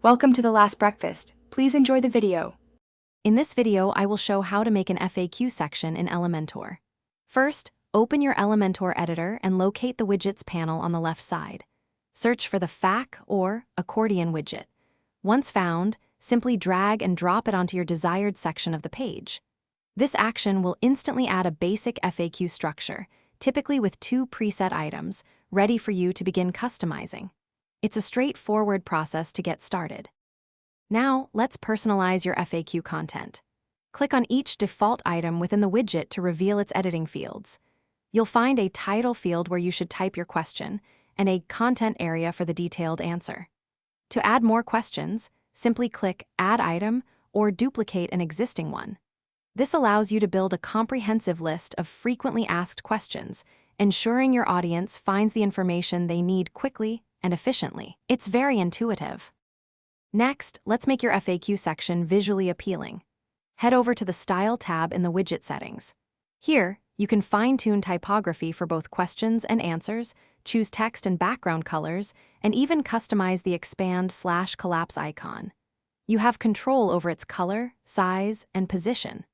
Welcome to the last breakfast. Please enjoy the video. In this video, I will show how to make an FAQ section in Elementor. First, open your Elementor editor and locate the widgets panel on the left side. Search for the FAQ or accordion widget. Once found, simply drag and drop it onto your desired section of the page. This action will instantly add a basic FAQ structure, typically with 2 preset items, ready for you to begin customizing. It's a straightforward process to get started. Now, let's personalize your FAQ content. Click on each default item within the widget to reveal its editing fields. You'll find a title field where you should type your question, and a content area for the detailed answer. To add more questions, simply click Add Item or duplicate an existing one. This allows you to build a comprehensive list of frequently asked questions, ensuring your audience finds the information they need quickly and efficiently. It's very intuitive. Next, let's make your FAQ section visually appealing. Head over to the Style tab in the widget settings. Here, you can fine-tune typography for both questions and answers, choose text and background colors, and even customize the expand/collapse icon. You have control over its color, size, and position.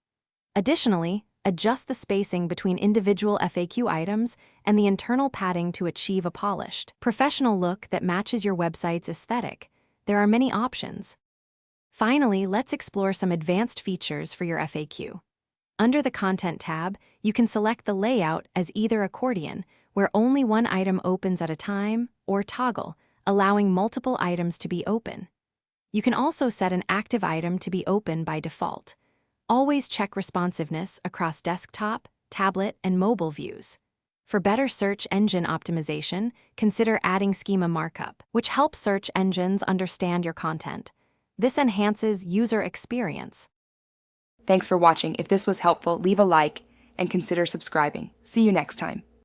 Additionally, adjust the spacing between individual FAQ items and the internal padding to achieve a polished, professional look that matches your website's aesthetic. There are many options. Finally, let's explore some advanced features for your FAQ. Under the Content tab, you can select the layout as either accordion, where only one item opens at a time, or toggle, allowing multiple items to be open. You can also set an active item to be open by default. Always check responsiveness across desktop, tablet, and mobile views. For better search engine optimization, consider adding schema markup, which helps search engines understand your content. This enhances user experience. Thanks for watching. If this was helpful, leave a like and consider subscribing. See you next time.